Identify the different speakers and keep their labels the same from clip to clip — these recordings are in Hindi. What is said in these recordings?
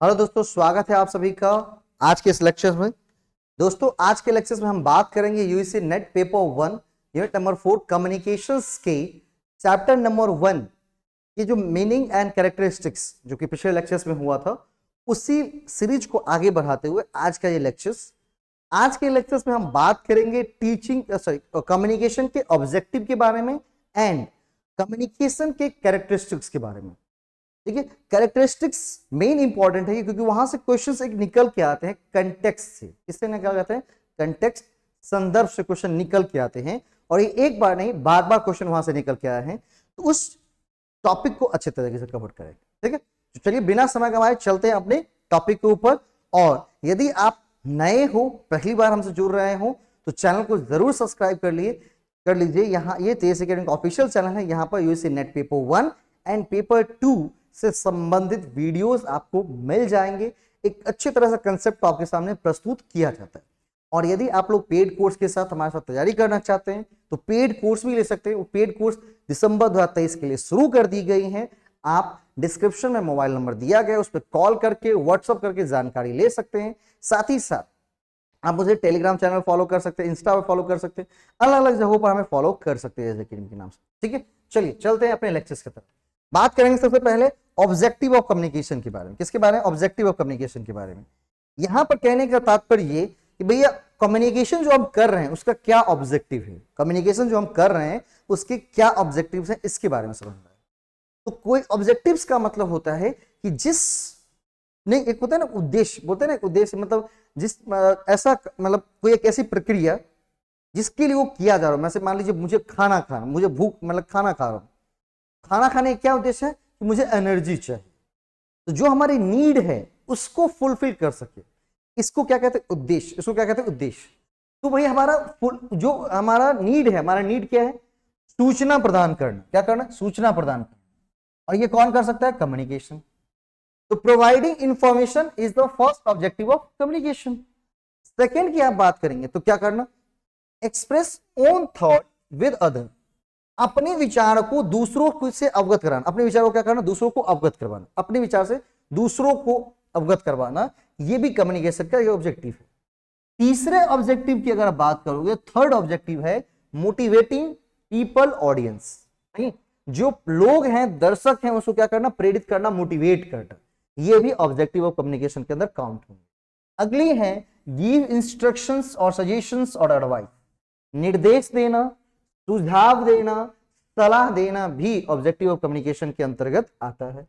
Speaker 1: हेलो दोस्तों, स्वागत है आप सभी का आज के इस लेक्चर में। दोस्तों, आज के लेक्चर में हम बात करेंगे UGC net paper 1 unit number 4 communications के चैप्टर नंबर 1 ये जो मीनिंग एंड कैरेक्टरिस्टिक्स जो कि पिछले लेक्चर्स में हुआ था, उसी सीरीज को आगे बढ़ाते हुए आज के लेक्चर्स में हम बात करेंगे कम्युनिकेशन के ऑब्जेक्टिव के बारे में एंड कम्युनिकेशन के कैरेक्टरिस्टिक्स के बारे में। ठीक है, कैरेक्टरिस्टिक्स मेन इंपॉर्टेंट है क्योंकि वहां से क्वेश्चंस एक निकल के आते हैं कंटेक्स्ट से। किससे निकल आते हैं? कंटेक्स्ट, संदर्भ से क्वेश्चन निकल के आते हैं और ये एक बार नहीं बार बार क्वेश्चन वहां से निकल के आए हैं, तो उस टॉपिक को अच्छे तरीके से कवर करेंगे। ठीक है, तो चलिए बिना समय गंवाए चलते हैं अपने टॉपिक के ऊपर। और यदि आप नए हो, पहली बार हमसे जुड़ रहे हो, तो चैनल को जरूर सब्सक्राइब कर लीजिए। यहाँ ये तेज अकेडमी का ऑफिशियल चैनल है। यहाँ पर UGC net paper 1 and paper 2 से संबंधित वीडियोस आपको मिल जाएंगे। एक अच्छी तरह से कंसेप्ट आपके सामने प्रस्तुत किया जाता है। और यदि आप लोग पेड कोर्स के साथ हमारे साथ तैयारी करना चाहते हैं तो पेड कोर्स भी ले सकते हैं। वो पेड कोर्स दिसंबर 2023 के लिए शुरू कर दी गई है। आप डिस्क्रिप्शन में मोबाइल नंबर दिया गया, उस पर कॉल करके व्हाट्सअप करके जानकारी ले सकते हैं। साथ ही साथ आप मुझे टेलीग्राम चैनल फॉलो कर सकते हैं, इंस्टा पर फॉलो कर सकते हैं, अलग अलग जगहों पर हमें फॉलो कर सकते हैं अकेडमी के नाम से। ठीक है, चलिए चलते हैं अपने लेक्चर्स की तरफ। बात करेंगे सबसे पहले ऑब्जेक्टिव ऑफ कम्युनिकेशन के बारे में। किसके बारे में? ऑब्जेक्टिव ऑफ कम्युनिकेशन के बारे में। यहां पर कहने का तात्पर्य ये कि भैया कम्युनिकेशन जो हम कर रहे हैं उसका क्या ऑब्जेक्टिव है, कम्युनिकेशन जो हम कर रहे हैं उसके क्या ऑब्जेक्टिव्स हैं, इसके बारे में समझना है। तो कोई ऑब्जेक्टिव्स का मतलब होता है कि जिस नहीं, एक होता है ना उद्देश्य, बोलते हैं ना उद्देश्य, मतलब जिस ऐसा मतलब कोई एक ऐसी प्रक्रिया जिसके लिए वो किया जा रहा है। मैं से मान लीजिए मुझे खाना खाना, मुझे भूख, मतलब खाना खा रहा हूं, खाना खाने का क्या उद्देश्य है कि मुझे एनर्जी चाहिए। तो जो हमारी नीड है उसको फुलफिल कर सके, इसको क्या कहते हैं? उद्देश्य। इसको क्या कहते हैं? उद्देश्य। तो भाई हमारा जो हमारा नीड है, हमारा नीड क्या है? सूचना प्रदान करना। क्या करना? सूचना प्रदान करना। और ये कौन कर सकता है? कम्युनिकेशन। तो providing information is the first objective of communication. Second की आप बात करेंगे तो क्या करना? Express own thought with other. अपने विचार को दूसरों से अवगत कराना। अपने विचारों को क्या करना? दूसरों को अवगत करवाना। अपने विचार से दूसरों को अवगत करवाना, यह भी कम्युनिकेशन का ऑब्जेक्टिव है। तीसरे ऑब्जेक्टिव की अगर बात करोगे, थर्ड ऑब्जेक्टिव है मोटिवेटिंग पीपल ऑडियंस। जो लोग हैं, दर्शक हैं, उसको क्या करना? प्रेरित करना, मोटिवेट करना। यह भी ऑब्जेक्टिव ऑफ कम्युनिकेशन के अंदर काउंट होंगे। अगली है गिव इंस्ट्रक्शंस और सजेशंस और एडवाइस। निर्देश देना, सुझाव देना, सलाह देना भी ऑब्जेक्टिव ऑफ कम्युनिकेशन के अंतर्गत आता है।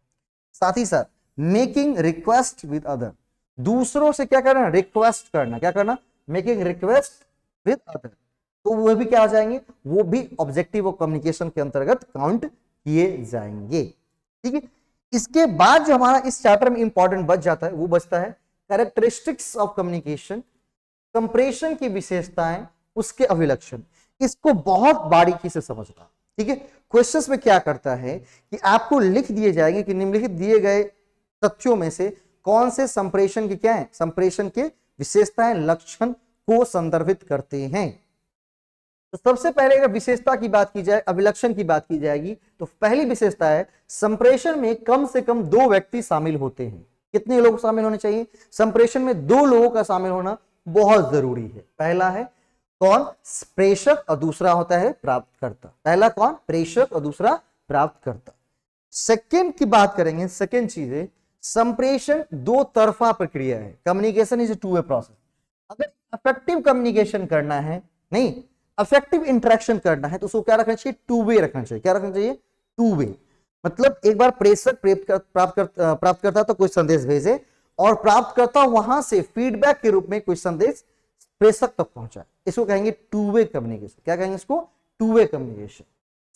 Speaker 1: साथ ही साथ मेकिंग रिक्वेस्ट विद अदर। दूसरों से क्या करना? रिक्वेस्ट करना। क्या करना? Making request with other. तो वो भी क्या आ जाएंगे? वो भी ऑब्जेक्टिव ऑफ कम्युनिकेशन के अंतर्गत काउंट किए जाएंगे। ठीक है, इसके बाद जो हमारा इस चैप्टर में इंपॉर्टेंट बच जाता है वो बचता है कैरेक्टरिस्टिक्स ऑफ कम्युनिकेशन। संप्रेषण की विशेषताएं, उसके अभिलक्षण। इसको बहुत बारीकी से समझना। ठीक है, क्वेश्चंस में क्या करता है कि आपको लिख दिए जाएंगे कि निम्नलिखित दिए गए तथ्यों में से कौन से संप्रेषण की क्या है, संप्रेषण के विशेषताएं लक्षण को संदर्भित करते हैं। तो सबसे पहले अगर विशेषता की बात की जाए, अभिलक्षण की बात की जाएगी, तो पहली विशेषता है संप्रेषण में कम से कम 2 व्यक्ति शामिल होते हैं। कितने लोग शामिल होने चाहिए? संप्रेषण में 2 लोगों का शामिल होना बहुत जरूरी है। पहला है कौन? प्रेषक और दूसरा होता है प्राप्तकर्ता। पहला कौन? प्रेषक और दूसरा प्राप्तकर्ता। सेकंड की बात करेंगे, सेकंड चीज है संप्रेषण 2 तरफा प्रक्रिया है। Communication is a 2 way process. अगर इफेक्टिव कम्युनिकेशन करना है, नहीं इफेक्टिव इंटरेक्शन करना है, तो उसको क्या रखना चाहिए? 2 वे रखना चाहिए। क्या रखना चाहिए? 2 वे। मतलब एक बार प्रेषक प्राप्तकर्ता तो कोई संदेश भेजे और प्राप्तकर्ता वहां से फीडबैक के रूप में कोई संदेश प्रेषक तक पहुंचा। इसको कहेंगे 2 वे कम्युनिकेशन। क्या कहेंगे इसको? 2 वे कम्युनिकेशन।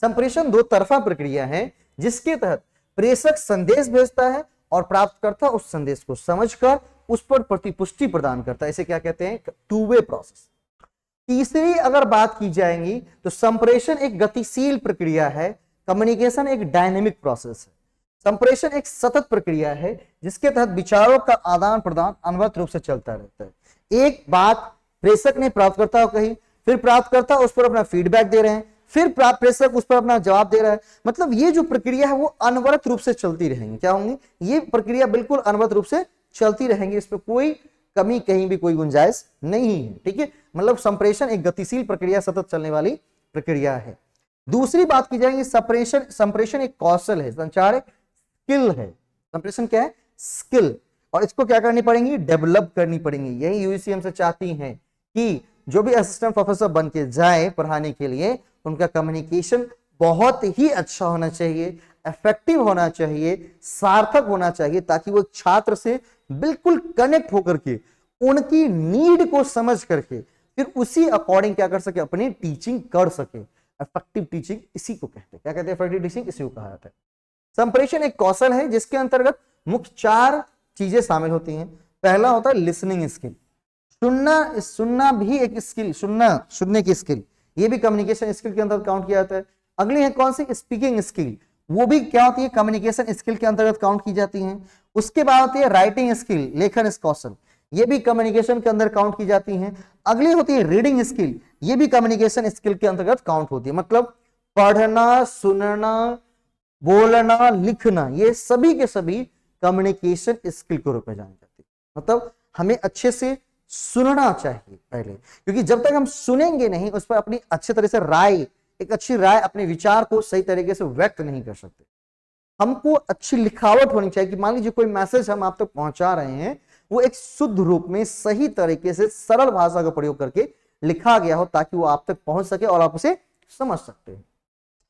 Speaker 1: संप्रेषण 2 तरफा प्रक्रिया है जिसके तहत प्रेषक संदेश भेजता है और प्राप्तकर्ता उस संदेश को समझकर उस पर प्रतिपुष्टि प्रदान करता है। इसे क्या कहते हैं? 2 वे प्रोसेस। तीसरी अगर बात की जाएगी तो संप्रेषण एक गतिशील प्रक्रिया है, कम्युनिकेशन एक डायनेमिक प्रोसेस है। संप्रेषण एक सतत प्रक्रिया है जिसके तहत विचारों का आदान प्रदान अनवरत रूप से चलता रहता है। एक बात प्रेषक ने प्राप्तकर्ता को कही, फिर प्राप्तकर्ता उस पर अपना फीडबैक दे रहे हैं, फिर प्रेषक उस पर अपना जवाब दे रहा है। मतलब ये जो प्रक्रिया है वो अनवरत रूप से चलती रहेंगी। क्या होंगी? ये प्रक्रिया बिल्कुल अनवरत रूप से चलती रहेंगी, इस पर कोई कमी कहीं भी कोई गुंजाइश नहीं है। ठीक है, मतलब संप्रेषण एक गतिशील प्रक्रिया, सतत चलने वाली प्रक्रिया है। दूसरी बात की जाएगी संप्रेषण एक कौशल है, संचार एक स्किल है। संप्रेषण क्या है? स्किल। और इसको क्या करनी पड़ेगी? डेवलप करनी पड़ेगी। यही यूजीसी हमसे चाहती है कि जो भी असिस्टेंट प्रोफेसर बन के जाए पढ़ाने के लिए, उनका कम्युनिकेशन बहुत ही अच्छा होना चाहिए, इफेक्टिव होना चाहिए, सार्थक होना चाहिए, ताकि वो छात्र से बिल्कुल कनेक्ट होकर के उनकी नीड को समझ करके फिर उसी अकॉर्डिंग क्या कर सके, अपनी टीचिंग कर सके। इफेक्टिव टीचिंग इसी को कहते हैं। क्या कहते हैं? इफेक्टिव टीचिंग इसी को कहा जाता है। संप्रेषण एक कौशल है जिसके अंतर्गत मुख्य 4 चीजें शामिल होती हैं। पहला होता है लिसनिंग स्किल, सुनना भी एक स्किल, सुनने की स्किल, ये भी कम्युनिकेशन स्किल के अंतर्गत काउंट किया जाता है। अगली है कौन सी? स्पीकिंग स्किल, वो भी क्या होती है? कम्युनिकेशन स्किल के अंतर्गत काउंट की जाती है। उसके बाद होती है राइटिंग स्किल, लेखन कौशल, ये भी कम्युनिकेशन के अंदर काउंट की जाती है। अगली होती है रीडिंग स्किल, ये भी कम्युनिकेशन स्किल के अंतर्गत काउंट होती है। मतलब पढ़ना, सुनना, बोलना, लिखना, ये सभी के सभी कम्युनिकेशन स्किल के रूप में जानी जाती है। मतलब हमें अच्छे से सुनना चाहिए पहले, क्योंकि जब तक हम सुनेंगे नहीं, उस पर अपनी अच्छे तरह से एक अच्छी राय, अपने विचार को सही तरीके से व्यक्त नहीं कर सकते। हमको अच्छी लिखावट होनी चाहिए कि मान लीजिए कोई मैसेज हम आप तक पहुंचा रहे हैं, वो एक शुद्ध रूप में सही तरीके से सरल भाषा का प्रयोग करके लिखा गया हो, ताकि वो आप तक पहुंच सके और आप उसे समझ सकते हैं।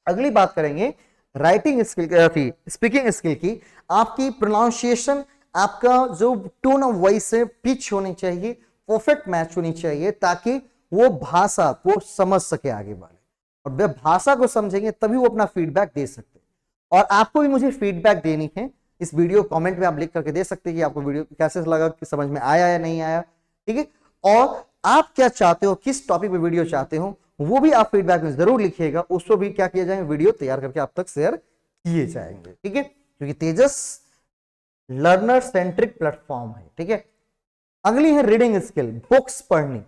Speaker 1: अगली बात करेंगे राइटिंग स्किल की, स्पीकिंग स्किल की। आपकी प्रोनाउंसिएशन, आपका जो टोन ऑफ वॉइस है, पिच होनी चाहिए, परफेक्ट मैच होनी चाहिए, ताकि वो भाषा को समझ सके आगे वाले। और जब भाषा को समझेंगे तभी वो अपना फीडबैक दे सकते हैं। और आपको भी मुझे फीडबैक देनी है, इस वीडियो कमेंट में आप लिख करके दे सकते हैं कि आपको वीडियो कैसे लगा, कि समझ में आया या नहीं आया। ठीक है, और आप क्या चाहते हो, किस टॉपिक पे वीडियो चाहते हो, वो भी आप फीडबैक में जरूर लिखिएगा। उसको भी क्या किया जाएगा, वीडियो तैयार करके आप तक शेयर किए जाएंगे। ठीक है, क्योंकि तेजस लर्नर सेंट्रिक प्लेटफॉर्म है। ठीक है, अगली है रीडिंग स्किल, बुक्स पढ़नी।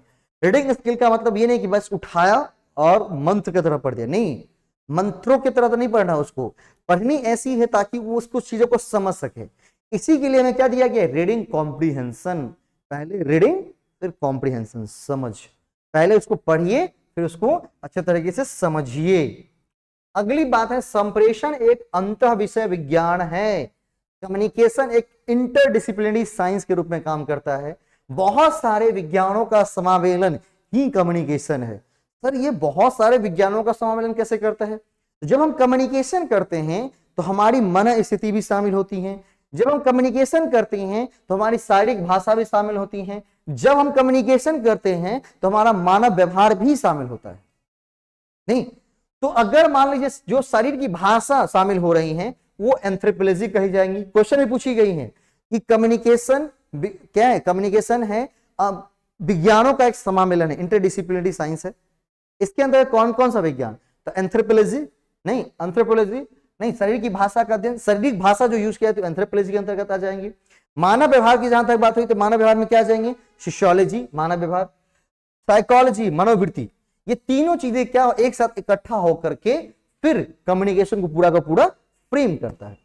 Speaker 1: रीडिंग स्किल का मतलब ये नहीं कि बस उठाया और मंत्र की तरह पढ़ दिया, नहीं, मंत्रों की तरह तो नहीं पढ़ना, उसको पढ़नी ऐसी है ताकि वो उसको चीजों को समझ सके। इसी के लिए हमें क्या दिया गया? Reading comprehension. पहले रीडिंग, फिर कॉम्प्रीहेंशन, समझ। पहले उसको पढ़िए, फिर उसको अच्छे तरीके से समझिए। अगली बात है संप्रेषण एक अंतः विषय विज्ञान है। कम्युनिकेशन एक इंटरडिसिप्लिनरी साइंस के रूप में काम करता है। बहुत सारे विज्ञानों का समावेलन ही कम्युनिकेशन है। सर ये बहुत सारे विज्ञानों का समावेलन कैसे करता है? जब हम कम्युनिकेशन करते हैं तो हमारी मन स्थिति भी शामिल होती है। जब हम कम्युनिकेशन करते हैं तो हमारी शारीरिक भाषा भी शामिल होती है। जब हम कम्युनिकेशन करते हैं तो हमारा मानव व्यवहार भी शामिल होता है। नहीं तो अगर मान लीजिए जो शरीर की भाषा शामिल हो रही है वो एंथ्रोपोलॉजी कही जाएंगी। क्वेश्चन में पूछी गई है कि कम्युनिकेशन क्या है? कम्युनिकेशन है विज्ञानों का एक समामेलन है, इंटरडिसिप्लिनरी साइंस है। इसके अंदर कौन कौन सा विज्ञान? तो एंथ्रोपोलॉजी नहीं, एंथ्रोपोलॉजी नहीं, शरीर की भाषा का अध्ययन, शारीरिक भाषा जो यूज किया है तो एंथ्रोपोलॉजी के अंतर्गत आ जाएंगे। मानव व्यवहार की जहां तक बात हुई तो मानव व्यवहार में क्या आ जाएंगे? सोशियोलॉजी, मानव व्यवहार, साइकोलॉजी, मनोवृत्ति। ये तीनों चीजें क्या एक साथ इकट्ठा होकर के फिर कम्युनिकेशन को पूरा का पूरा फ्रेम करता है।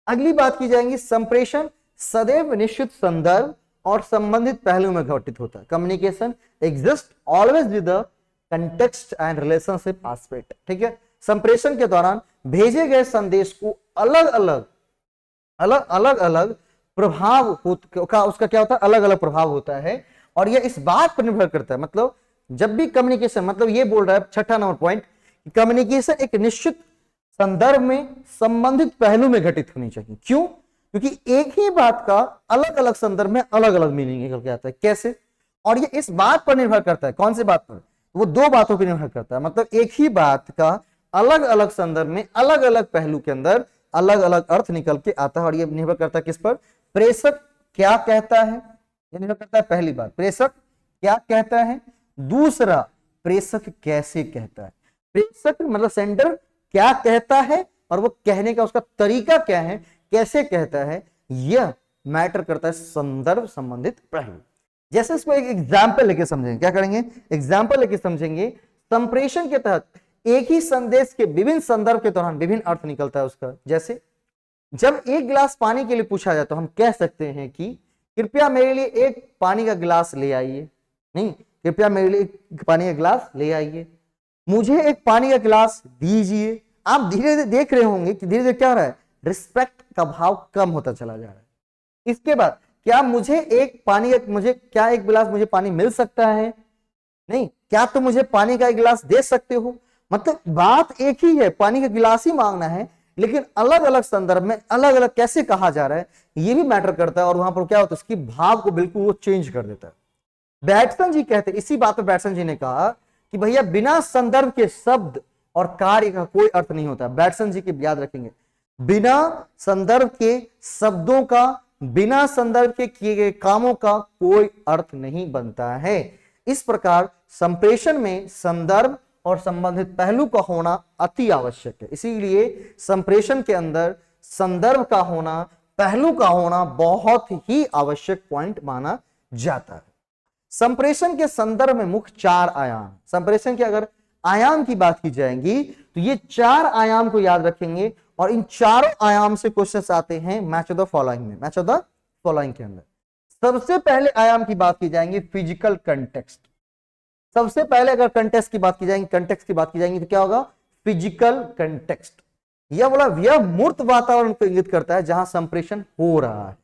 Speaker 1: अगली बात की जाएगी संप्रेषण सदैव निश्चित संदर्भ और संबंधित पहलुओं में घटित होता है। Communication exist always with the context and relationship aspect. ठीक है, संप्रेषण के दौरान भेजे गए संदेश को अलग अलग प्रभाव का उसका क्या होता है? अलग अलग प्रभाव होता है। और यह इस बात पर निर्भर करता है, मतलब जब भी कम्युनिकेशन, मतलब ये बोल रहा है 6ठा नंबर पॉइंट, कम्युनिकेशन एक निश्चित संदर्भ में संबंधित पहलू में घटित होनी चाहिए। क्यों? क्योंकि एक ही बात का अलग अलग संदर्भ में अलग अलग मीनिंग निकल के आता है। कैसे? और ये इस बात पर निर्भर करता है, कौन सी बात पर? वो दो बातों पर निर्भर करता है। मतलब एक ही बात का अलग अलग संदर्भ में अलग अलग पहलू के अंदर अलग अलग अर्थ निकल के आता है। और ये निर्भर करता है किस पर? प्रेषक क्या कहता है, ये निर्भर करता है। पहली बात, प्रेषक क्या कहता है। दूसरा, प्रेषक कैसे कहता है। प्रेषक मतलब सेंडर क्या कहता है और वो कहने का उसका तरीका क्या है, कैसे कहता है, यह मैटर करता है संदर्भ संबंधित पहलू। जैसे इसको एक एग्जाम्पल लेके समझेंगे। क्या करेंगे? एग्जाम्पल लेके समझेंगे। संप्रेषण के तहत एक ही संदेश के विभिन्न संदर्भ के दौरान विभिन्न अर्थ निकलता है उसका। जैसे जब एक गिलास पानी के लिए पूछा जाए तो हम कह सकते हैं कि कृपया मेरे लिए एक पानी का गिलास ले आइए, नहीं, कृपया मेरे लिए एक पानी का गिलास ले आइए, मुझे एक पानी का गिलास दीजिए। आप धीरे धीरे देख रहे होंगे कि धीरे धीरे क्या हो रहा है, रिस्पेक्ट का भाव कम होता चला जा रहा है। इसके बाद क्या मुझे एक पानी, मुझे क्या एक गिलास मुझे पानी मिल सकता है, नहीं, क्या तुम मुझे पानी का एक गिलास दे सकते हो। मतलब बात एक ही है, पानी का गिलास ही मांगना है, लेकिन अलग अलग संदर्भ में अलग अलग कैसे कहा जा रहा है ये भी मैटर करता है। और वहां पर क्या होता है, उसकी भाव को बिल्कुल वो चेंज कर देता है। बैटसन जी कहते, इसी बात पर बैटसन जी ने कहा कि भैया बिना संदर्भ के शब्द और कार्य का कोई अर्थ नहीं होता। बैटसन जी की याद रखेंगे, बिना संदर्भ के शब्दों का, बिना संदर्भ के किए गए कामों का कोई अर्थ नहीं बनता है। इस प्रकार संप्रेषण में संदर्भ और संबंधित पहलू का होना अति आवश्यक है। इसीलिए संप्रेषण के अंदर संदर्भ का होना, पहलू का होना बहुत ही आवश्यक पॉइंट माना जाता है। संप्रेषण के संदर्भ में मुख्य 4 आयाम, संप्रेषण के अगर आयाम की बात की जाएगी तो ये 4 आयाम को याद रखेंगे और इन चारों आयाम से क्वेश्चंस आते हैं मैच ऑफ द फॉलोइंग में, मैच ऑफ द फॉलोइंग के अंदर। सबसे पहले आयाम की बात की जाएंगे फिजिकल कंटेक्स्ट। सबसे पहले अगर कंटेक्स्ट की बात की जाएगी, कंटेक्स्ट की बात की जाएगी तो क्या होगा, फिजिकल कंटेक्स्ट। यह बोला यह मूर्त वातावरण को इंगित करता है जहां संप्रेषण हो रहा है।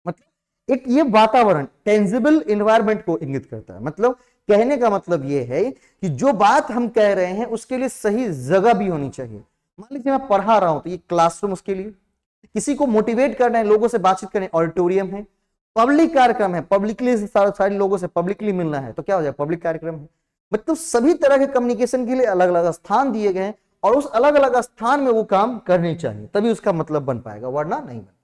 Speaker 1: मतलब एक ये वातावरण टेंजिबल एनवायरनमेंट को इंगित करता है। मतलब कहने का मतलब यह है कि जो बात हम कह रहे हैं उसके लिए सही जगह भी होनी चाहिए। मान लीजिए मैं पढ़ा रहा हूं तो ये क्लासरूम, उसके लिए किसी को मोटिवेट करना है, लोगों से बातचीत करना है, ऑडिटोरियम है, पब्लिक कार्यक्रम है, पब्लिकली सारे लोगों से पब्लिकली मिलना है तो क्या हो जाए, पब्लिक कार्यक्रम है। मतलब सभी तरह के कम्युनिकेशन के लिए अलग अलग स्थान दिए गए हैं और उस अलग अलग स्थान में वो काम करनी चाहिए, तभी उसका मतलब बन पाएगा, वरना नहीं बन पाएगा।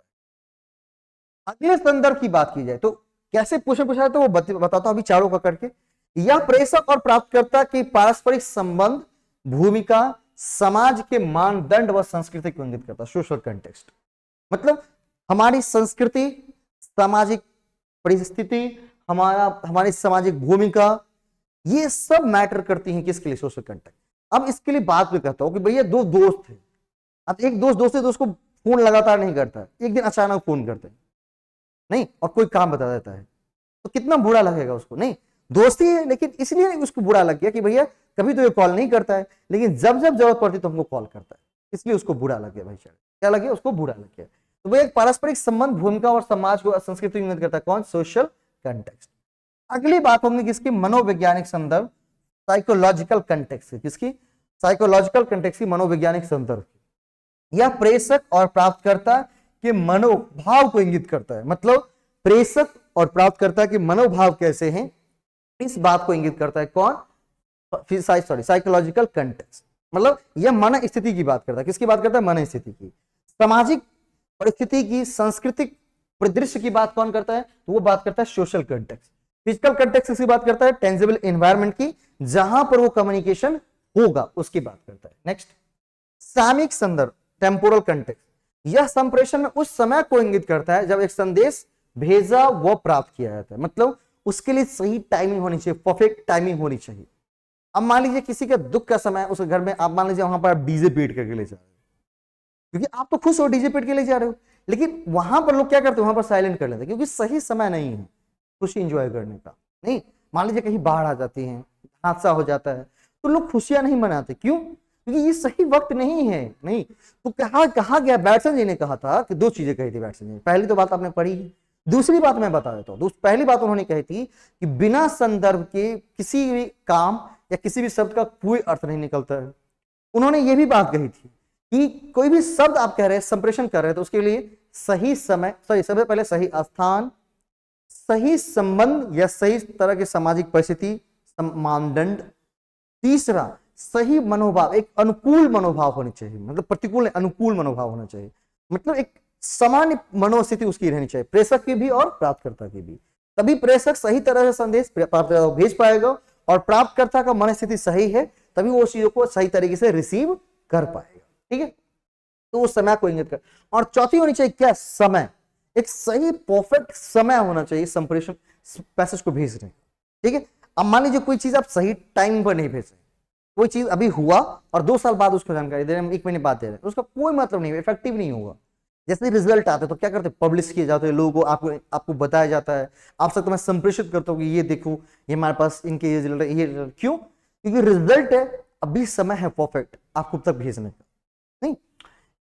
Speaker 1: अगले संदर्भ की बात की जाए तो कैसे पूछा तो वो बताता हूं अभी चारों का करके। यह प्रेषक और प्राप्तकर्ता के पारस्परिक संबंध, भूमिका, समाज के मानदंड व संस्कृति को इंगित करता है, सोशल कंटेक्स्ट। मतलब हमारी संस्कृति, सामाजिक परिस्थिति, हमारी सामाजिक भूमिका, ये सब मैटर करती हैं किसके लिए, सोशल कंटेक्ट। अब इसके लिए बात भी कहता हूं कि भैया 2 दोस्त थे, अब एक दोस्त दूसरे दोस्त को फोन लगातार नहीं करता है, एक दिन अचानक फोन करते हैं, नहीं, और कोई काम बता देता है तो कितना बुरा लगेगा उसको। नहीं, दोस्ती है लेकिन इसलिए उसको बुरा लग गया कि भैया कभी तो ये कॉल नहीं करता है, लेकिन जब जब जरूरत पड़ती तो हमको कॉल करता है, इसलिए उसको बुरा लग गया। भाई क्या लगे, उसको बुरा लग गया। तो वो एक पारस्परिक संबंध, भूमिका और समाज को, संस्कृति को इंगित करता है, कौन, सोशल कंटेक्स्ट। अगली बात होगी किसकी, मनोवैज्ञानिक संदर्भ, साइकोलॉजिकल कंटेक्स्ट। किसकी, साइकोलॉजिकल कंटेक्स्ट की, मनोवैज्ञानिक संदर्भ। यह प्रेषक और प्राप्तकर्ता के मनोभाव को इंगित करता है। मतलब प्रेषक और प्राप्तकर्ता के मनोभाव कैसे हैं, इस बात को इंगित करता है कौन, साइकोलॉजिकल कंटेक्स्ट। मतलब यह मन स्थिति की बात करता है, किसकी बात करता है, मन स्थिति की। सामाजिक परिस्थिति की, सांस्कृतिक परिदृश्य की बात कौन करता है, तो वो बात करता है सोशल कंटेक्स्ट। फिजिकल कंटेक्स्ट की बात करता है टेंजिबल एनवायरनमेंट की, जहां पर वो कम्युनिकेशन होगा, उसकी बात करता है। नेक्स्ट, सामयिक संदर्भ, टेम्पोरल कंटेक्स्ट। यह संप्रेषण में उस समय को इंगित करता है जब एक संदेश भेजा व प्राप्त किया जाता है। मतलब उसके लिए सही टाइमिंग होनी चाहिए, परफेक्ट टाइमिंग होनी चाहिए। अब मान लीजिए किसी का दुख का समय, उस घर में आप मान लीजिए वहां पर आप डीजे पेट करके ले जा रहे हो, क्योंकि आप तो खुश हो डीजे पेट के ले जा रहे हो, लेकिन वहां पर लोग क्या करते हैं, वहां पर साइलेंट कर लेते हैं, क्योंकि सही समय नहीं है खुशी एंजॉय करने का। नहीं, मान लीजिए कहीं बाढ़ आ जाती है, हादसा हो जाता है, तो लोग खुशियां नहीं मनाते, क्यों, क्योंकि ये सही वक्त नहीं है। नहीं, तो कहा गया, बैटसन जी ने कहा था कि 2 चीजें कही थी बैटसन जी ने। पहली तो बात आपने पढ़ी, दूसरी बात मैं बता देता हूं। पहली बात उन्होंने कही थी कि बिना संदर्भ के किसी भी काम या किसी भी शब्द का कोई अर्थ नहीं निकलता है। उन्होंने ये भी बात कही थी कि कोई भी शब्द आप कह रहे हैं, संप्रेषण कर रहे हैं, तो उसके लिए सही समय, सबसे पहले सही स्थान, सही संबंध या सही तरह की सामाजिक परिस्थिति, मानदंड। तीसरा, सही मनोभाव, एक अनुकूल मनोभाव होनी चाहिए, मतलब प्रतिकूल अनुकूल मनोभाव होना चाहिए। मतलब एक सामान्य मनोस्थिति उसकी रहनी चाहिए, प्रेषक की भी और प्राप्तकर्ता की भी। तभी प्रेषक सही तरह से संदेश प्राप्तकर्ता को भेज पाएगा और प्राप्तकर्ता का मनस्थिति सही है, तभी वो चीजों को सही तरीके से रिसीव कर पाएगा। ठीक है, तो वो समय को इंगित कर। और चौथी होनी चाहिए क्या, समय, एक सही परफेक्ट समय होना चाहिए संप्रेषण पैसेज को भेजने। ठीक है, अब मान लीजिए कोई चीज आप सही टाइम पर नहीं भेज रहे, कोई चीज अभी हुआ और 2 साल बाद उसको जानकारी दे रहे हैं, 1 महीने बाद दे रहे हैं, उसका कोई मतलब नहीं, इफेक्टिव नहीं होगा। जैसे रिजल्ट आते हैं तो क्या करते हैं, पब्लिश किए जाते हैं, लोगों को आपको बताया जाता है, आप सबको मैं संप्रेषित करता हूँ कि ये देखो, ये हमारे पास इनके ये रिजल्ट है, ये रिजल्ट। क्यों? क्योंकि रिजल्ट है, अभी समय है परफेक्ट आपको तक भेजने का। नहीं,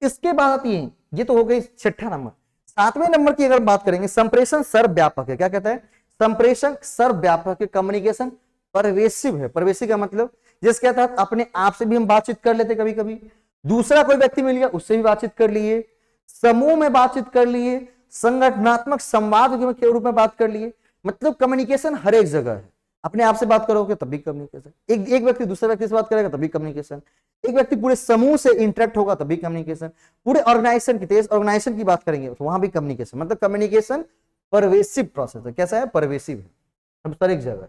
Speaker 1: इसके बाद आती है, ये तो हो गई छठा नंबर। सातवें नंबर की अगर बात करेंगे, संप्रेषण सर्वव्यापक है। क्या कहता है? संप्रेषण सर्वव्यापक है, कम्युनिकेशन परवेसिव है। परवेसिव का मतलब जिसके तहत अपने आप से भी हम बातचीत कर लेते, कभी कभी दूसरा कोई व्यक्ति मिल गया उससे भी बातचीत कर लिए, समूह में बातचीत कर लिए, संगठनात्मक संवाद के रूप में बात कर लिए। मतलब कम्युनिकेशन हर एक जगह है। अपने आप से बात करोगे तभी कम्युनिकेशन, एक व्यक्ति दूसरे व्यक्ति से बात करेगा तभी कम्युनिकेशन, एक व्यक्ति पूरे समूह से इंटरेक्ट होगा तभी कम्युनिकेशन, पूरे ऑर्गेनाइजेशन की, तेज ऑर्गेनाइजेशन की बात करेंगे तो वहां भी कम्युनिकेशन। मतलब कम्युनिकेशन परवेसिव प्रोसेस है। कैसा है? परवेसिव है, अब हर एक जगह।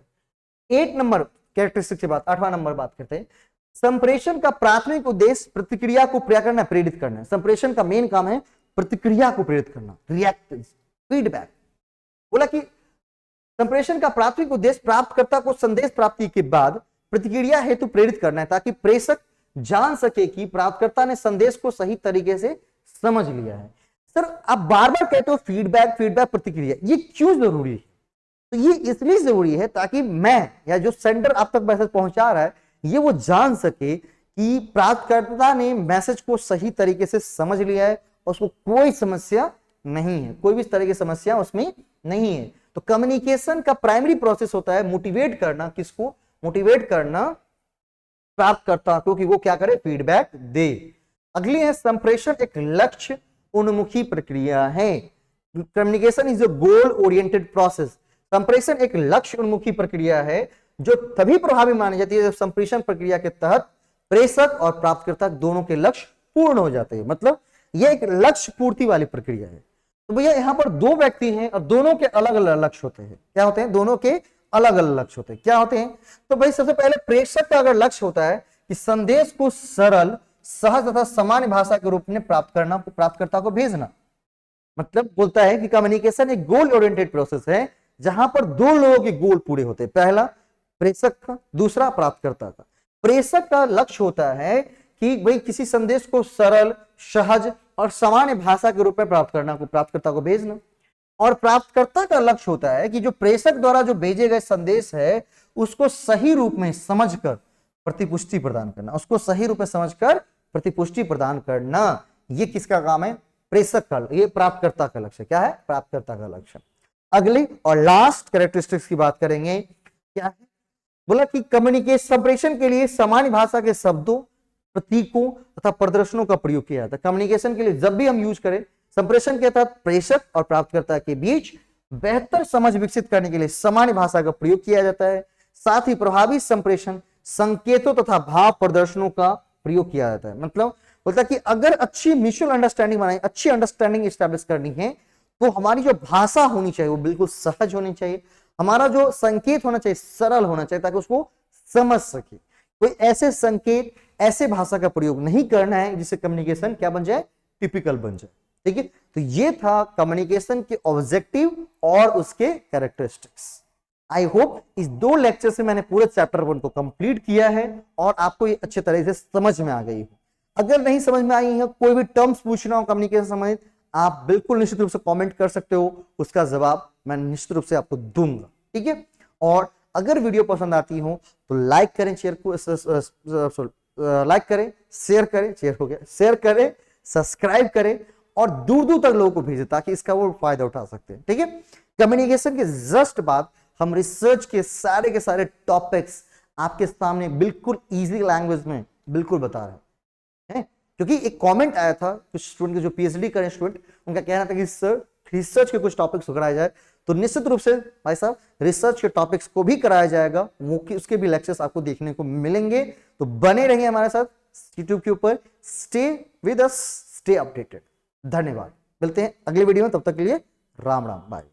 Speaker 1: 8 नंबर कैरेक्टरिस्टिक के बाद 8वां नंबर बात करते हैं, संप्रेषण का प्राथमिक उद्देश्य प्रतिक्रिया को क्या करना, प्रेरित करना है। संप्रेषण का मेन काम है प्रतिक्रिया को प्रेरित करना, रिएक्ट, फीडबैक। बोला कि संप्रेषण का प्राथमिक उद्देश्य प्राप्तकर्ता को संदेश प्राप्ति के बाद प्रतिक्रिया हेतु प्रेरित करना है, ताकि प्रेषक जान सके कि प्राप्तकर्ता ने संदेश को सही तरीके से समझ लिया है। सर आप बार बार कहते हो फीडबैक फीडबैक प्रतिक्रिया, ये क्यों जरूरी है? तो ये इसलिए जरूरी है ताकि मैं या जो सेंडर आप तक मैसेज पहुंचा रहा है ये वो जान सके कि प्राप्तकर्ता ने मैसेज को सही तरीके से समझ लिया है, उसको कोई समस्या नहीं है, कोई भी इस तरह की समस्या उसमें नहीं है। तो कम्युनिकेशन का प्राइमरी प्रोसेस होता है मोटिवेट करना, किसको? मोटिवेट करना प्राप्तकर्ता को कि वो क्या करे, फीडबैक दे। अगली है संप्रेषण एक लक्ष्य उन्मुखी प्रक्रिया है। Communication is a goal oriented process. संप्रेषण एक लक्ष्य उन्मुखी प्रक्रिया है जो तभी प्रभावी मानी जाती है जब संप्रेषण प्रक्रिया के तहत प्रेषक और प्राप्तकर्ता दोनों के लक्ष्य पूर्ण हो जाते हैं। मतलब यह एक लक्ष्य पूर्ति वाली प्रक्रिया है। तो भैया यहां पर दो व्यक्ति हैं और दोनों के अलग अलग लक्ष्य होते हैं। क्या होते हैं? दोनों के अलग अलग लक्ष्य होते हैं। क्या होते हैं? तो भाई सबसे पहले प्रेषक का अगर लक्ष्य होता है कि संदेश को सरल, सहज तथा सामान्य भाषा के रूप में प्राप्त करना, प्राप्तकर्ता को भेजना। मतलब बोलता है कि कम्युनिकेशन एक गोल ओरिएंटेड प्रोसेस है जहां पर दो लोगों के गोल पूरे होते हैं, पहला प्रेषक का, दूसरा प्राप्तकर्ता का। प्रेषक का लक्ष्य होता है कि भाई किसी संदेश को सरल, सहज और सामान्य भाषा के रूप में प्राप्त करना, को प्राप्तकर्ता को भेजना। और प्राप्तकर्ता का लक्ष्य होता है कि जो प्रेषक द्वारा जो भेजे गए संदेश है उसको सही रूप में समझकर प्रतिपुष्टि प्रदान करना, उसको सही रूप में समझकर प्रतिपुष्टि प्रदान करना। ये किसका काम है? प्रेषक का, ये प्राप्तकर्ता का लक्ष्य। क्या है? प्राप्तकर्ता का लक्ष्य। अगली और लास्ट कैरेक्टरिस्टिक्स की बात करेंगे, क्या है? बोला कि कम्युनिकेशन संप्रेषण के लिए सामान्य भाषा के शब्दों, प्रतीकों तथा प्रदर्शनों का प्रयोग किया जाता है। कम्युनिकेशन के लिए जब भी हम यूज करें, संप्रेषण के तहत प्रेषक और प्राप्तकर्ता के बीच बेहतर समझ विकसित करने के लिए सामान्य भाषा का प्रयोग किया जाता है। साथ ही प्रभावी संप्रेषण संकेतों तथा भाव प्रदर्शनों का प्रयोग किया जाता है। मतलब बोलता है कि अगर अच्छी म्यूचुअल अंडरस्टैंडिंग बनाई, अच्छी अंडरस्टैंडिंग स्टैब्लिश करनी है तो हमारी जो भाषा होनी चाहिए वो बिल्कुल सहज होनी चाहिए, हमारा जो संकेत होना चाहिए सरल होना चाहिए ताकि उसको समझ सके। कोई ऐसे संकेत, ऐसे भाषा का प्रयोग नहीं करना है जिससे कम्युनिकेशन क्या बन जाए, टिपिकल बन जाए। ठीक है, तो ये था कम्युनिकेशन के ऑब्जेक्टिव और उसके कैरेक्टरिस्टिक्स। आई होप इस 2 लेक्चर से मैंने पूरे चैप्टर 1 को कंप्लीट किया है और आपको ये अच्छे तरह से समझ में आ गई हो। अगर नहीं समझ में आई है, कोई भी टर्म्स पूछना हो कम्युनिकेशन संबंधित, आप बिल्कुल निश्चित रूप से कमेंट कर सकते हो, उसका जवाब मैं निश्चित रूप से आपको दूंगा। ठीक है, और अगर वीडियो पसंद आती हो तो लाइक करें, शेयर को लाइक करें, शेयर करें, शेयर हो गया, शेयर करें, सब्सक्राइब करें और दूर दूर तक लोगों को भेजें ताकि इसका वो फायदा उठा सकते हैं। ठीक है, कम्युनिकेशन के जस्ट बाद हम रिसर्च के सारे टॉपिक्स आपके सामने बिल्कुल इजी लैंग्वेज में बिल्कुल बता रहे हैं। क्योंकि एक कमेंट आया था कुछ स्टूडेंट के जो पीएचडी करें स्टूडेंट, उनका कहना था कि सर रिसर्च के कुछ टॉपिक्स कराया जाए, तो निश्चित रूप से भाई साहब रिसर्च के टॉपिक्स को भी कराया जाएगा, वो उसके भी लेक्चर्स आपको देखने को मिलेंगे। तो बने रहिए हमारे साथ यूट्यूब के ऊपर, stay with us, stay updated. धन्यवाद, मिलते हैं अगले वीडियो में, तब तक के लिए राम राम, बाय।